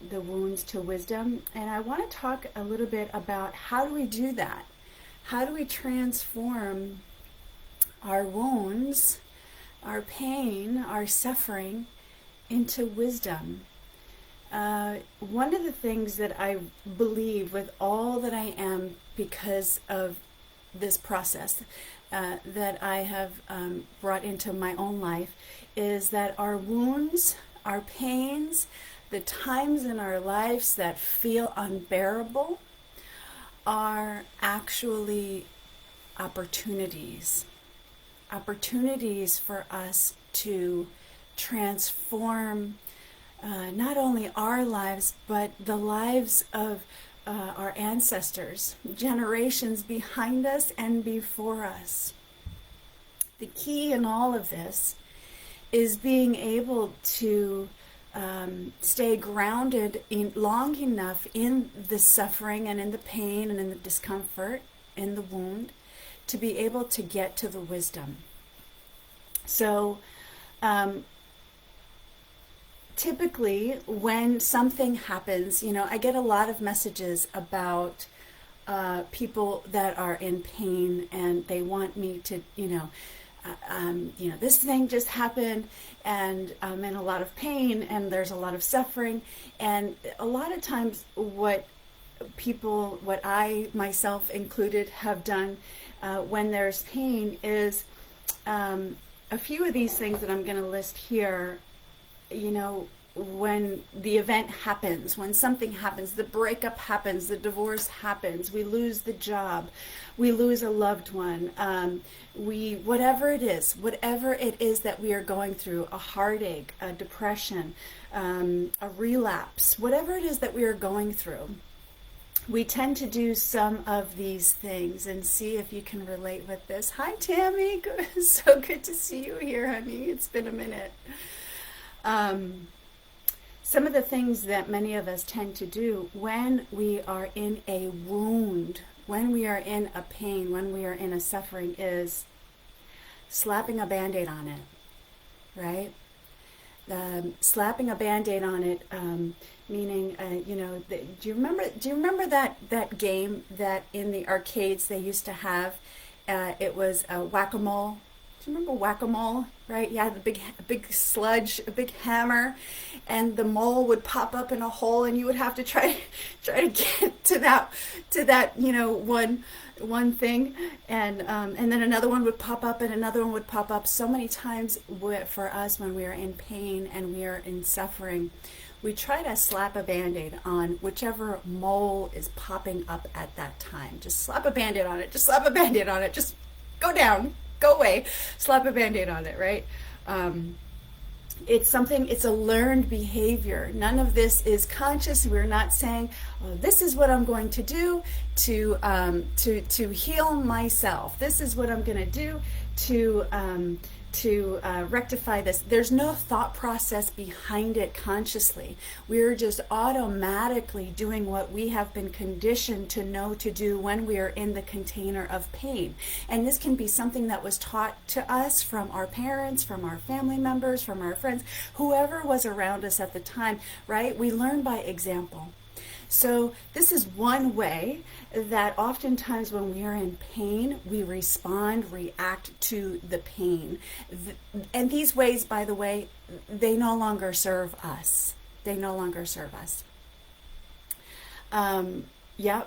the wounds to wisdom. And I want to talk a little bit about how do we do that? How do we transform our wounds, our pain, our suffering into wisdom? One of the things that I believe with all that I am because of this process that I have brought into my own life is that our wounds, our pains, the times in our lives that feel unbearable are actually opportunities. Opportunities for us to transform not only our lives, but the lives of our ancestors, generations behind us and before us. The key in all of this is being able to stay grounded long enough in the suffering and in the pain and in the discomfort, in the wound, to be able to get to the wisdom. So, typically when something happens, I get a lot of messages about people that are in pain and they want me to, this thing just happened and I'm in a lot of pain and there's a lot of suffering. And a lot of times what I myself included have done when there's pain is a few of these things that I'm going to list here. When the event happens, when something happens, the breakup happens, the divorce happens, we lose the job, we lose a loved one, whatever it is that we are going through, a heartache, a depression, a relapse, whatever it is that we are going through, we tend to do some of these things. And see if you can relate with this. Hi, Tammy. So good to see you here, honey. It's been a minute. Some of the things that many of us tend to do when we are in a wound, when we are in a pain, when we are in a suffering is slapping a Band-Aid on it, right? Slapping a Band-Aid on it, meaning, do you remember that game that in the arcades they used to have? It was whack-a-mole. Do you remember whack-a-mole, right? You had the big sludge, a big hammer, and the mole would pop up in a hole, and you would have to try to get to that one thing, and then another one would pop up, and another one would pop up. So many times for us when we are in pain and we are in suffering, we try to slap a Band-Aid on whichever mole is popping up at that time. Just slap a Band-Aid on it. Just slap a Band-Aid on it. Just go down. Go away, slap a Band-Aid on it, right? It's a learned behavior. None of this is conscious. We're not saying, oh, this is what I'm going to do to heal myself. This is what I'm going to do to rectify this. There's no thought process behind it consciously. We're just automatically doing what we have been conditioned to know to do when we are in the container of pain. And this can be something that was taught to us from our parents, from our family members, from our friends, whoever was around us at the time, right? We learn by example. So this is one way that oftentimes when we are in pain, we react to the pain. And these ways, by the way, they no longer serve us. They no longer serve us.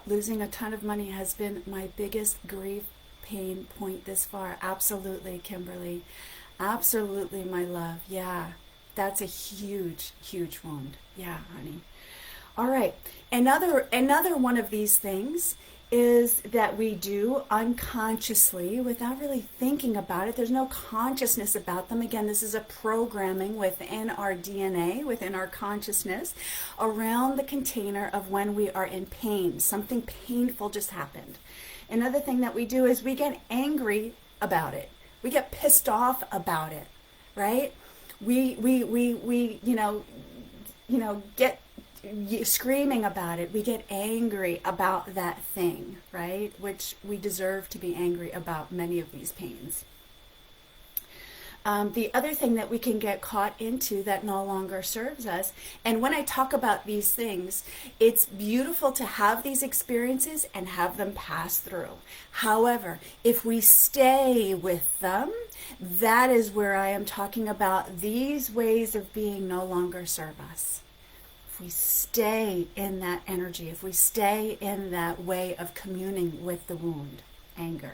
Losing a ton of money has been my biggest grief pain point this far. Absolutely, Kimberly. Absolutely, my love. Yeah, that's a huge, huge wound. Yeah, honey. All right. Another one of these things is that we do unconsciously without really thinking about it. There's no consciousness about them. Again, this is a programming within our DNA, within our consciousness, around the container of when we are in pain. Something painful just happened. Another thing that we do is we get angry about it. We get pissed off about it, right? We get screaming about it. We get angry about that thing, right? Which we deserve to be angry about many of these pains. The other thing that we can get caught into that no longer serves us, and when I talk about these things, it's beautiful to have these experiences and have them pass through. However, if we stay with them, that is where I am talking about these ways of being no longer serve us. If we stay in that energy, if we stay in that way of communing with the wound, anger.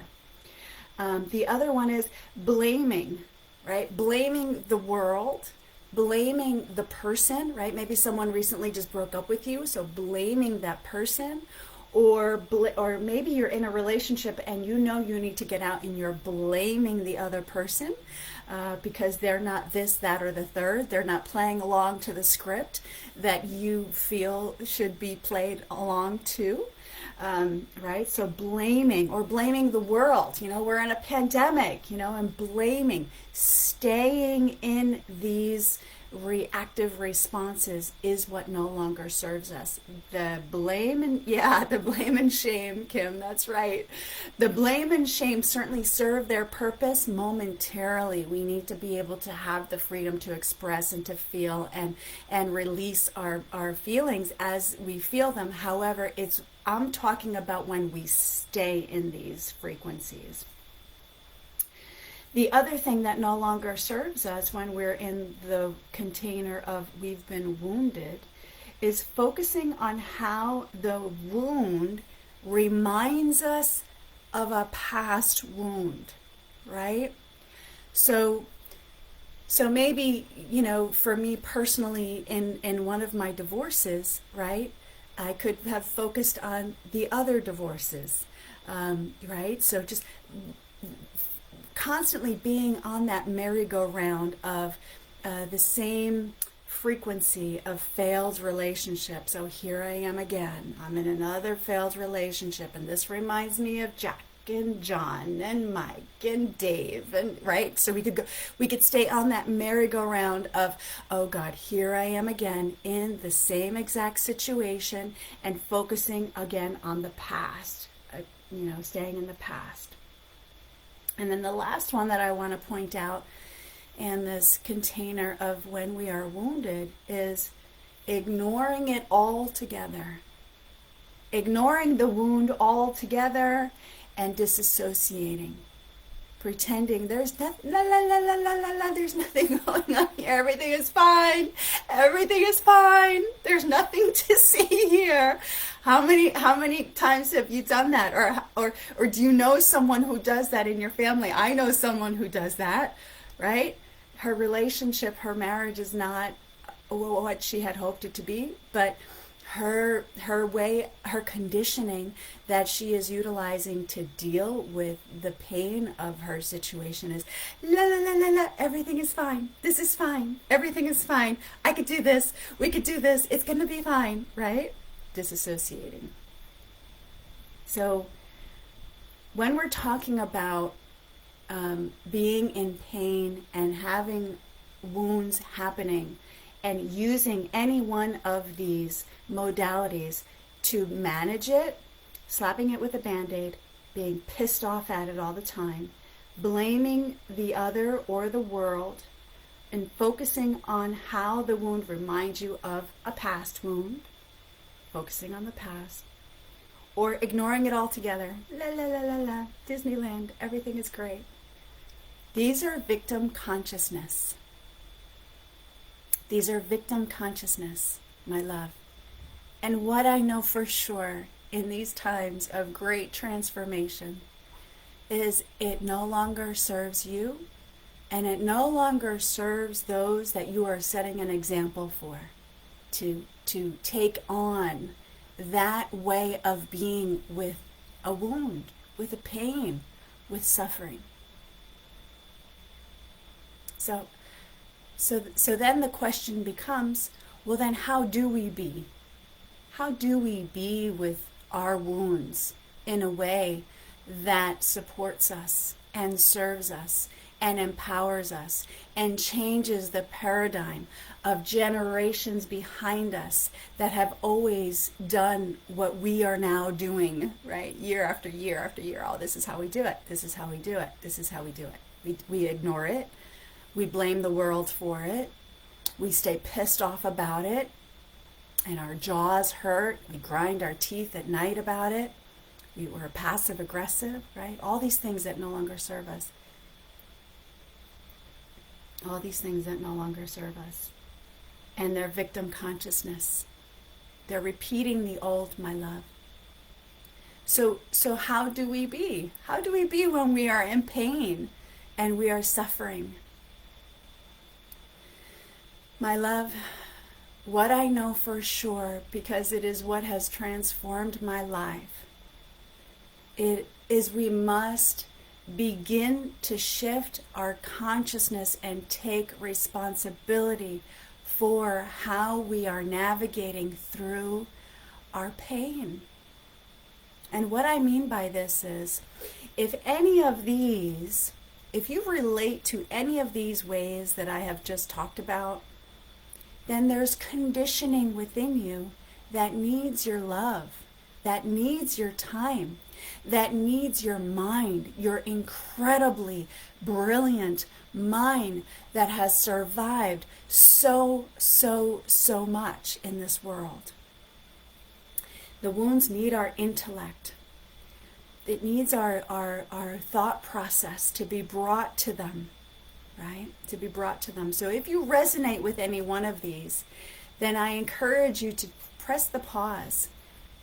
The other one is blaming, right? Blaming the world, blaming the person, right? Maybe someone recently just broke up with you, so blaming that person. Or maybe you're in a relationship and you know you need to get out and you're blaming the other person because they're not this, that, or the third. They're not playing along to the script that you feel should be played along to. Right? So blaming or blaming the world. We're in a pandemic, and blaming, staying in these reactive responses is what no longer serves us. The blame and shame, Kim, that's right. The blame and shame certainly serve their purpose momentarily. We need to be able to have the freedom to express and to feel and release our feelings as we feel them. However, I'm talking about when we stay in these frequencies. The other thing that no longer serves us when we're in the container of we've been wounded is focusing on how the wound reminds us of a past wound, right? So maybe, for me personally in one of my divorces, right, I could have focused on the other divorces, right? So just constantly being on that merry-go-round of the same frequency of failed relationships. So here I am again. I'm in another failed relationship, and this reminds me of Jack and John and Mike and Dave, and right. So we could stay on that merry-go-round of, oh God, here I am again in the same exact situation, and focusing again on the past. Staying in the past. And then the last one that I want to point out in this container of when we are wounded is ignoring it altogether. Ignoring the wound altogether and disassociating. Pretending there's there's nothing going on here. Everything is fine. Everything is fine. There's nothing to see here. How many times have you done that? Or do you know someone who does that in your family? I know someone who does that, right? Her relationship, her marriage is not what she had hoped it to be, but her conditioning that she is utilizing to deal with the pain of her situation is everything is fine. This is fine. Everything is fine. I could do this. We could do this. It's going to be fine, right? Disassociating. So when we're talking about being in pain and having wounds happening and using any one of these modalities to manage it, slapping it with a Band-Aid, being pissed off at it all the time, blaming the other or the world, and focusing on how the wound reminds you of a past wound, focusing on the past, or ignoring it altogether. La la la la la, Disneyland, everything is great. These are victim consciousness. These are victim consciousness, my love. And what I know for sure in these times of great transformation is it no longer serves you, and it no longer serves those that you are setting an example for to take on that way of being with a wound, with a pain, with suffering. So then the question becomes, well then how do we be? How do we be with our wounds in a way that supports us and serves us and empowers us and changes the paradigm of generations behind us that have always done what we are now doing, right? Year after year after year. Oh, this is how we do it. This is how we do it. This is how we do it. We ignore it. We blame the world for it. We stay pissed off about it, and our jaws hurt. We grind our teeth at night about it. We're passive aggressive, right? All these things that no longer serve us. All these things that no longer serve us. And their victim consciousness. They're repeating the old, my love. So how do we be? How do we be when we are in pain and we are suffering? My love, what I know for sure, because it is what has transformed my life, it is we must begin to shift our consciousness and take responsibility for how we are navigating through our pain. And what I mean by this is, if you relate to any of these ways that I have just talked about, then there's conditioning within you that needs your love, that needs your time, that needs your mind, your incredibly brilliant mind that has survived so much in this world. The wounds need our intellect. It needs our thought process to be brought to them, right? To be brought to them. So if you resonate with any one of these, then I encourage you to press the pause.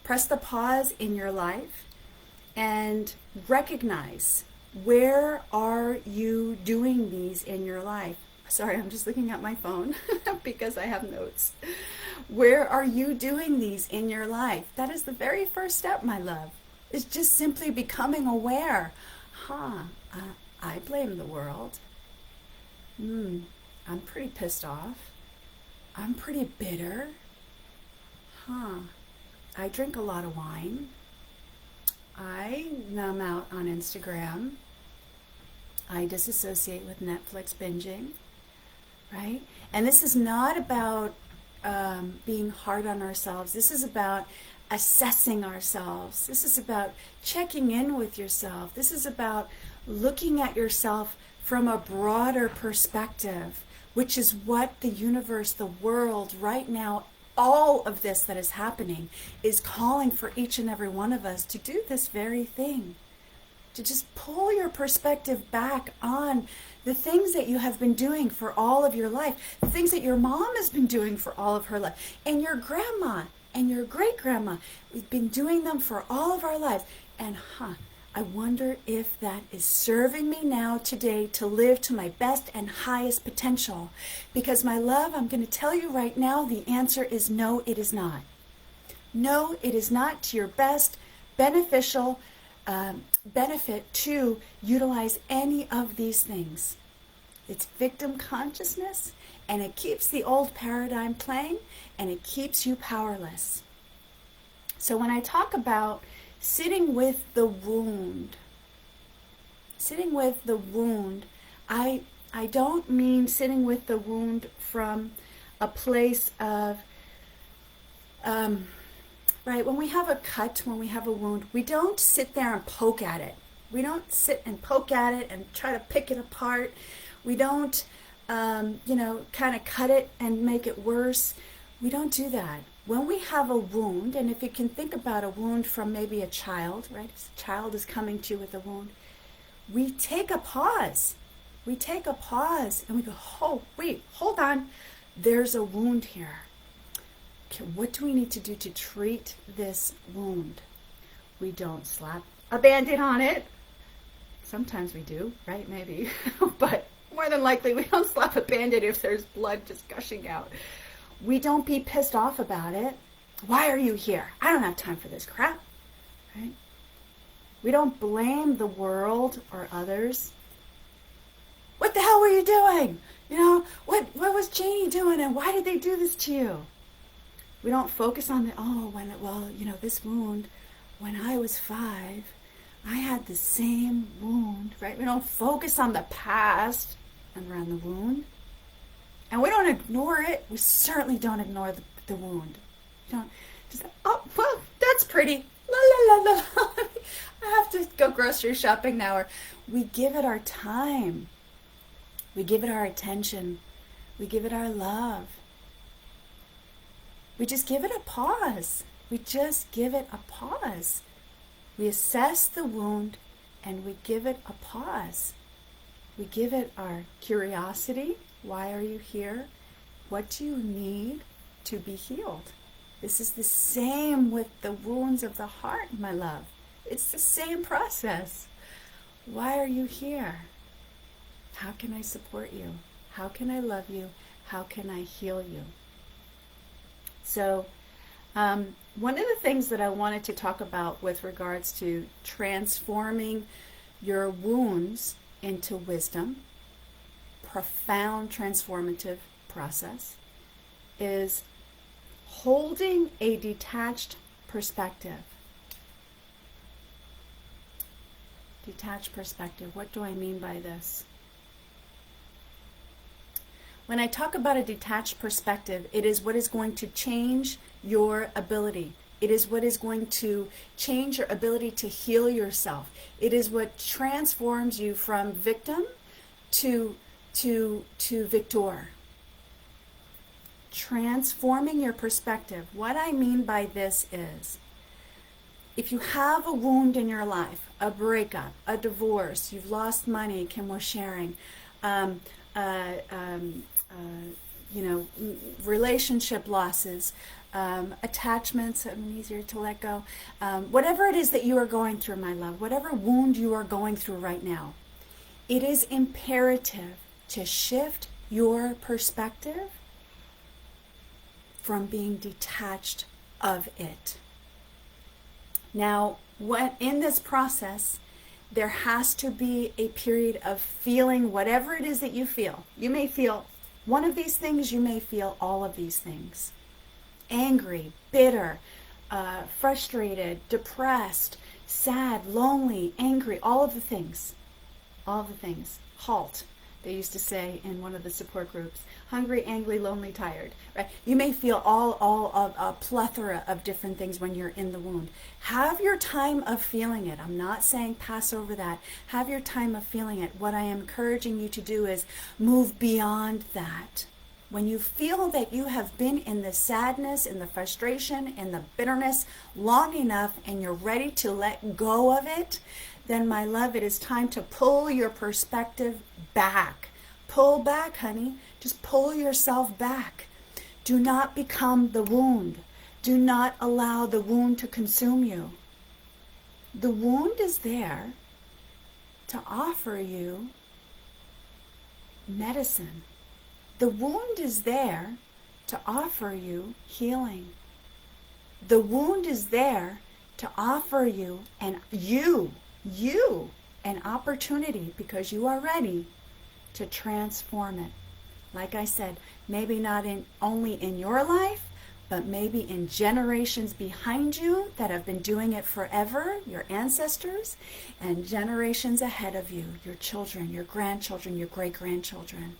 Press the pause in your life and recognize, where are you doing these in your life? Sorry, I'm just looking at my phone because I have notes. Where are you doing these in your life? That is the very first step, my love. It's just simply becoming aware. I blame the world. I'm pretty pissed off. I'm pretty bitter. I drink a lot of wine. I numb out on Instagram. I disassociate with Netflix binging, right? And this is not about being hard on ourselves. This is about assessing ourselves. This is about checking in with yourself. This is about looking at yourself from a broader perspective, which is what the universe, the world right now, all of this that is happening is calling for each and every one of us to do this very thing. To just pull your perspective back on the things that you have been doing for all of your life, the things that your mom has been doing for all of her life, and your grandma and your great-grandma. We've been doing them for all of our lives. And I wonder if that is serving me now today to live to my best and highest potential. Because, my love, I'm going to tell you right now, the answer is no, it is not. No, it is not to your best beneficial benefit to utilize any of these things. It's victim consciousness, and it keeps the old paradigm playing, and it keeps you powerless. So when I talk about sitting with the wound, I don't mean sitting with the wound from a place of, right, when we have a cut, when we have a wound, we don't sit there and poke at it. We don't sit and poke at it and try to pick it apart. We don't, kind of cut it and make it worse. We don't do that. When we have a wound, and if you can think about a wound from maybe a child, right? A child is coming to you with a wound. We take a pause. We take a pause and we go, oh, wait, hold on. There's a wound here. Okay, what do we need to do to treat this wound? We don't slap a Band-Aid on it. Sometimes we do, right? Maybe. But more than likely, we don't slap a Band-Aid if there's blood just gushing out. We don't be pissed off about it. Why are you here? I don't have time for this crap, right? We don't blame the world or others. What the hell were you doing? What was Janie doing, and why did they do this to you? We don't focus on this wound, when I was 5, I had the same wound, right? We don't focus on the past and around the wound. And we don't ignore it. We certainly don't ignore the wound. We don't just, oh, well, that's pretty. La, la, la, la. I have to go grocery shopping now. Or we give it our time. We give it our attention. We give it our love. We just give it a pause. We just give it a pause. We assess the wound and we give it a pause. We give it our curiosity. Why are you here? What do you need to be healed? This is the same with the wounds of the heart, my love. It's the same process. Why are you here? How can I support you? How can I love you? How can I heal you? So, one of the things that I wanted to talk about with regards to transforming your wounds into wisdom, profound transformative process, is holding a detached perspective. Detached perspective. What do I mean by this? When I talk about a detached perspective, it is what is going to change your ability. It is what is going to change your ability to heal yourself. It is what transforms you from victim to victor. Transforming your perspective. What I mean by this is, if you have a wound in your life, a breakup, a divorce, you've lost money, Kim was sharing, relationship losses, attachments, easier to let go, whatever it is that you are going through, my love, whatever wound you are going through right now, it is imperative to shift your perspective from being detached of it. Now, in this process, there has to be a period of feeling whatever it is that you feel. You may feel one of these things, you may feel all of these things. Angry, bitter, frustrated, depressed, sad, lonely, angry, all of the things. All of the things. Halt, they used to say in one of the support groups. Hungry, angry, lonely, tired. Right? You may feel all of a plethora of different things when you're in the wound. Have your time of feeling it. I'm not saying pass over that. Have your time of feeling it. What I am encouraging you to do is move beyond that. When you feel that you have been in the sadness, in the frustration, in the bitterness long enough and you're ready to let go of it, then my love, it is time to pull your perspective back. Pull back, honey. Just pull yourself back. Do not become the wound. Do not allow the wound to consume you. The wound is there to offer you medicine. The wound is there to offer you healing. The wound is there to offer you an opportunity, because you are ready to transform it. Like I said, maybe not only in your life, but maybe in generations behind you that have been doing it forever, your ancestors, and generations ahead of you, your children, your grandchildren, your great-grandchildren.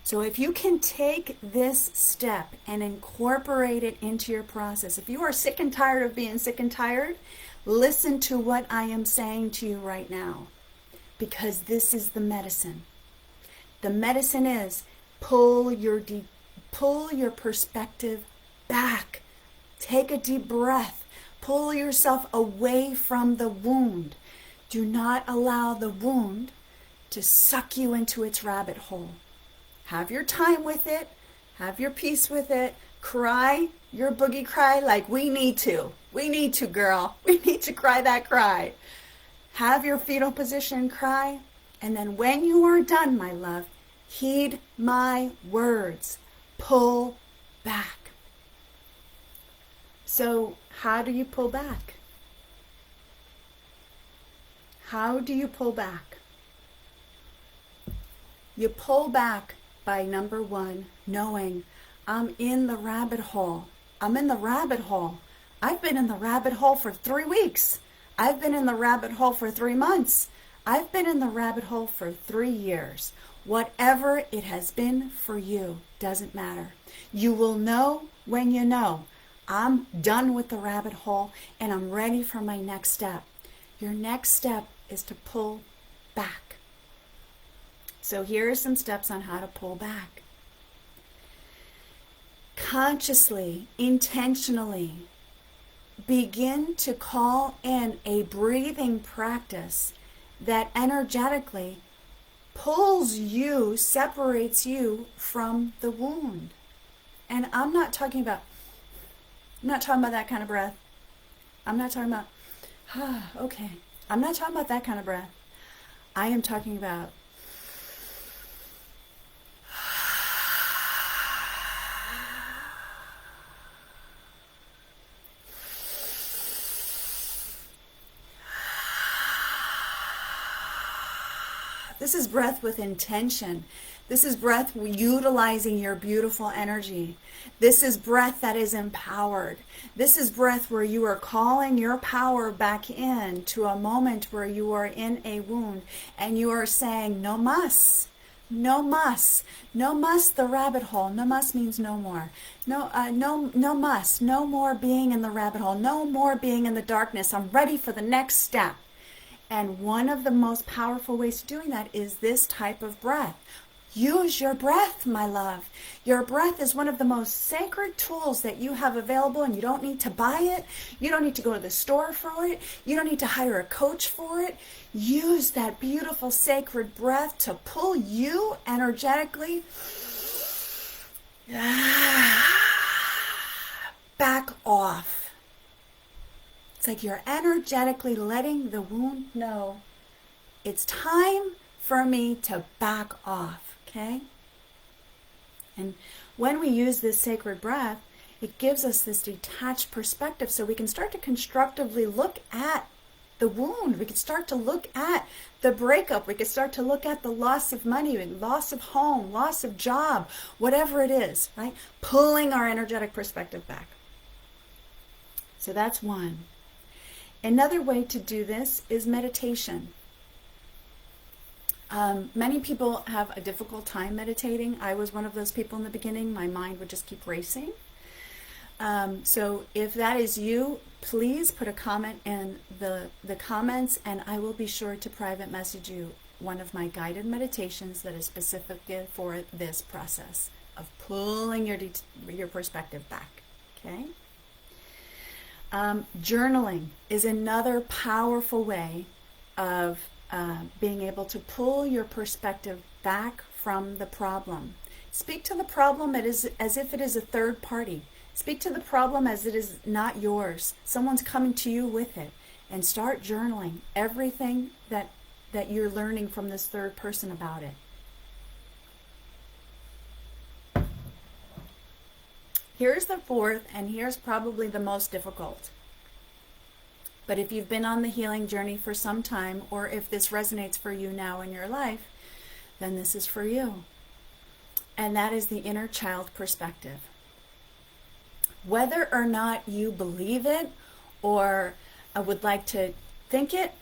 So if you can take this step and incorporate it into your process, if you are sick and tired of being sick and tired, listen to what I am saying to you right now, because this is the medicine. The medicine is pull your perspective back. Take a deep breath. Pull yourself away from the wound. Do not allow the wound to suck you into its rabbit hole. Have your time with it. Have your peace with it. Cry your boogie cry like we need to. We need to, girl. We need to cry that cry. Have your fetal position and cry. And then when you are done, my love, heed my words. Pull back. So how do you pull back? How do you pull back? You pull back by, number one, knowing I'm in the rabbit hole. I'm in the rabbit hole. I've been in the rabbit hole for 3 weeks. I've been in the rabbit hole for 3 months. I've been in the rabbit hole for 3 years. Whatever it has been for you, doesn't matter. You will know when you know. I'm done with the rabbit hole and I'm ready for my next step. Your next step is to pull back. So here are some steps on how to pull back. Consciously, intentionally, begin to call in a breathing practice that energetically pulls you, separates you from the wound. And I'm not talking about that kind of breath. I'm not talking about, okay. I'm not talking about that kind of breath. I am talking about this is breath with intention. This is breath utilizing your beautiful energy. This is breath that is empowered. This is breath where you are calling your power back in to a moment where you are in a wound and you are saying, no muss, no muss, no muss the rabbit hole. No muss means no more. No muss, no more being in the rabbit hole, no more being in the darkness. I'm ready for the next step. And one of the most powerful ways of doing that is this type of breath. Use your breath, my love. Your breath is one of the most sacred tools that you have available, and you don't need to buy it. You don't need to go to the store for it. You don't need to hire a coach for it. Use that beautiful sacred breath to pull you energetically back off. It's like you're energetically letting the wound know it's time for me to back off, okay? And when we use this sacred breath, it gives us this detached perspective so we can start to constructively look at the wound. We can start to look at the breakup. We can start to look at the loss of money, loss of home, loss of job, whatever it is, right? Pulling our energetic perspective back. So that's one. Another way to do this is meditation. Many people have a difficult time meditating. I was one of those people in the beginning. My mind would just keep racing. So if that is you, please put a comment in the comments, and I will be sure to private message you one of my guided meditations that is specific for this process of pulling your perspective back. Okay? Journaling is another powerful way of being able to pull your perspective back from the problem. Speak to the problem as if it is a third party. Speak to the problem as it is not yours. Someone's coming to you with it. And start journaling everything that you're learning from this third person about it. Here's the fourth, and here's probably the most difficult. But if you've been on the healing journey for some time, or if this resonates for you now in your life, then this is for you. And that is the inner child perspective. Whether or not you believe it or would like to think it,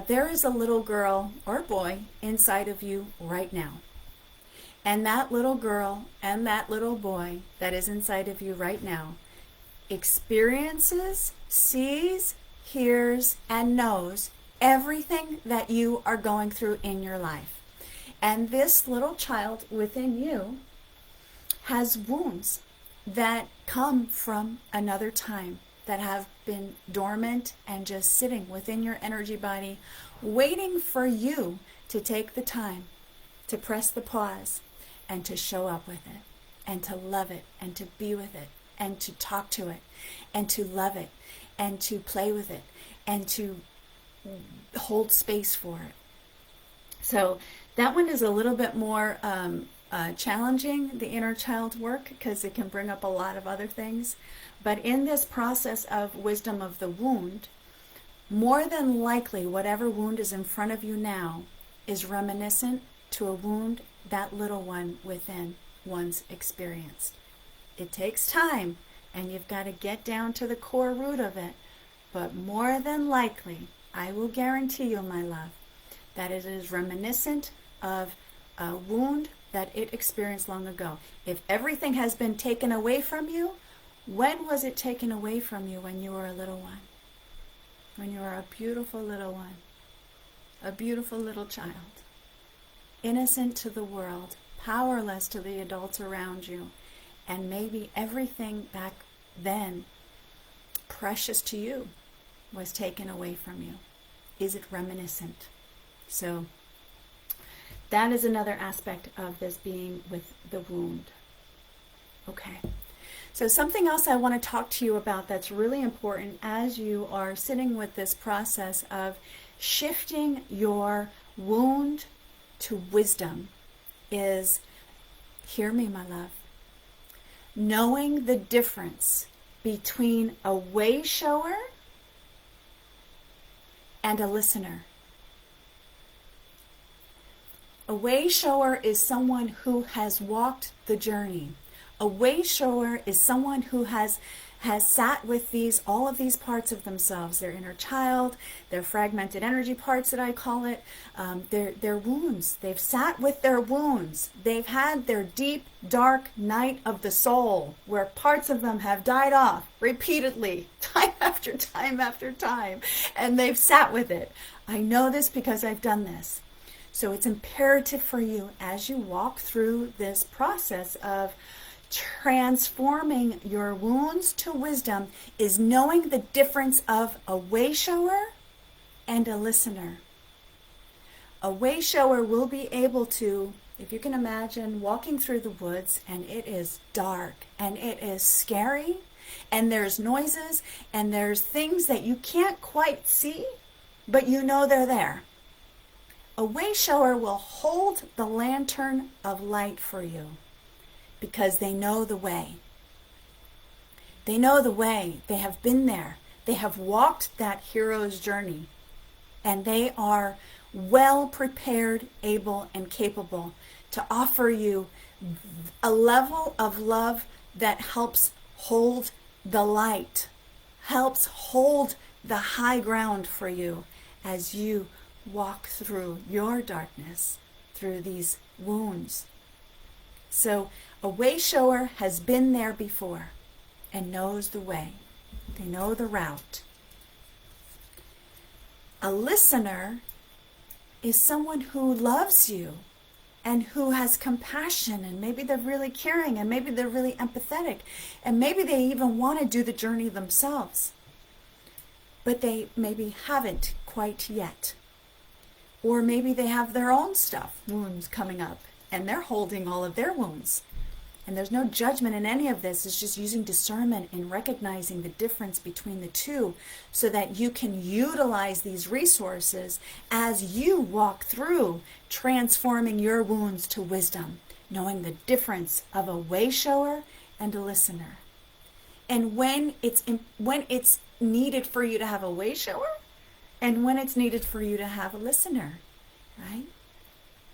there is a little girl or boy inside of you right now. And that little girl and that little boy that is inside of you right now experiences, sees, hears, and knows everything that you are going through in your life. And this little child within you has wounds that come from another time, that have been dormant and just sitting within your energy body, waiting for you to take the time to press the pause and to show up with it, and to love it, and to be with it, and to talk to it, and to love it, and to play with it, and to hold space for it. So that one is a little bit more challenging, the inner child work, because it can bring up a lot of other things. But in this process of wisdom of the wound, more than likely whatever wound is in front of you now is reminiscent to a wound that little one within once experienced. It takes time, and you've got to get down to the core root of it. But more than likely, I will guarantee you, my love, that it is reminiscent of a wound that it experienced long ago. If everything has been taken away from you, when was it taken away from you? When you were a little one. When you were a beautiful little one. A beautiful little child. innocent to the world, powerless to the adults around you, and maybe everything back then precious to you was taken away from you. Is it reminiscent? So that is another aspect of this being with the wound. Okay. So something else I want to talk to you about that's really important as you are sitting with this process of shifting your wound to wisdom is, hear me, my love, knowing the difference between a way shower and a listener. A way shower is someone who has walked the journey. A way shower is someone who has sat with all of these parts of themselves, their inner child, their fragmented energy parts that I call it, their wounds. They've sat with their wounds. They've had their deep, dark night of the soul where parts of them have died off repeatedly, time after time after time, and they've sat with it. I know this because I've done this. So it's imperative for you as you walk through this process of transforming your wounds to wisdom is knowing the difference of a way shower and a listener. A way shower will be able to, if you can imagine walking through the woods and it is dark and it is scary and there's noises and there's things that you can't quite see, but you know they're there. A way shower will hold the lantern of light for you because they know the way. They know the way. They have been there. They have walked that hero's journey. And they are well prepared, able, and capable to offer you a level of love that helps hold the light, helps hold the high ground for you as you walk through your darkness, through these wounds. So a way shower has been there before and knows the way. They know the route. A listener is someone who loves you and who has compassion, and maybe they're really caring, and maybe they're really empathetic, and maybe they even want to do the journey themselves, but they maybe haven't quite yet. Or maybe they have their own stuff, wounds coming up, and they're holding all of their wounds. And there's no judgment in any of this. It's just using discernment and recognizing the difference between the two so that you can utilize these resources as you walk through transforming your wounds to wisdom, knowing the difference of a way shower and a listener. And when it's needed for you to have a way shower, and when it's needed for you to have a listener, right?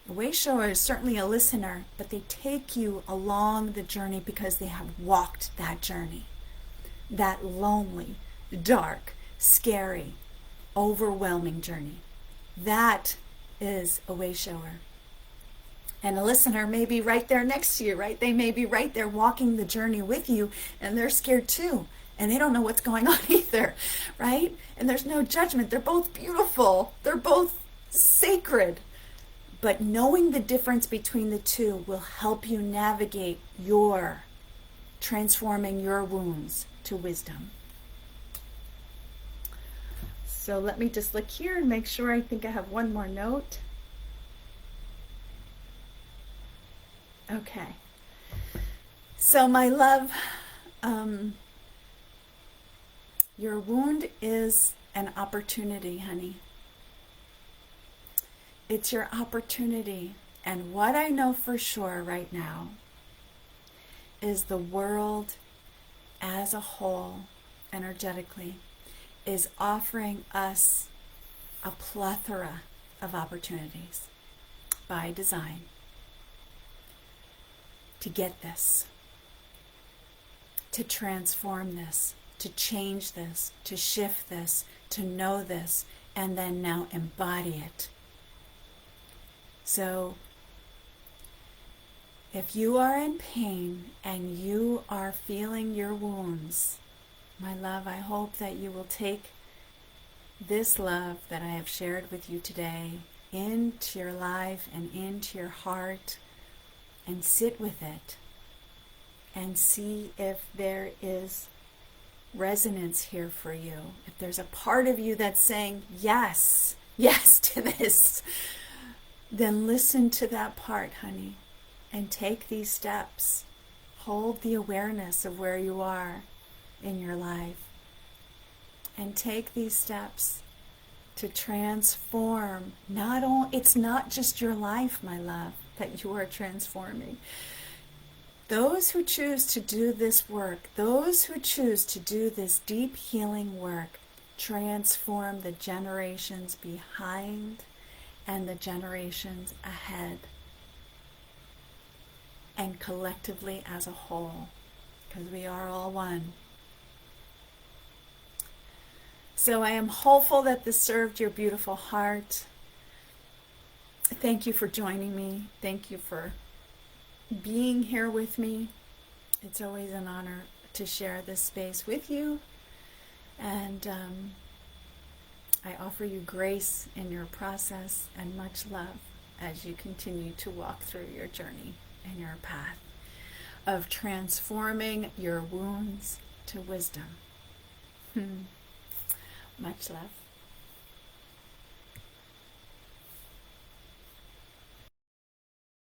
A way shower is certainly a listener, but they take you along the journey because they have walked that journey. That lonely, dark, scary, overwhelming journey. That is a way shower. And a listener may be right there next to you, right? They may be right there walking the journey with you, and they're scared too. And they don't know what's going on either, right? And there's no judgment. They're both beautiful. They're both sacred. But knowing the difference between the two will help you navigate your transforming your wounds to wisdom. So let me just look here and make sure. I think I have one more note. Okay. So my love, your wound is an opportunity, honey. It's your opportunity. And what I know for sure right now is the world as a whole, energetically, is offering us a plethora of opportunities by design to get this, to transform this, to change this, to shift this, to know this, and then now embody it. So if you are in pain and you are feeling your wounds, my love, I hope that you will take this love that I have shared with you today into your life and into your heart and sit with it and see if there is resonance here for you. If there's a part of you that's saying yes, yes to this, then listen to that part, honey, and take these steps. Hold the awareness of where you are in your life and take these steps to transform. It's not just your life, my love, that you are transforming. Those who choose to do this work, those who choose to do this deep healing work, transform the generations behind and the generations ahead, and collectively as a whole, because we are all one. So I am hopeful that this served your beautiful heart. Thank you for joining me. Thank you for being here with me. It's always an honor to share this space with you. And I offer you grace in your process and much love as you continue to walk through your journey and your path of transforming your wounds to wisdom. Much love.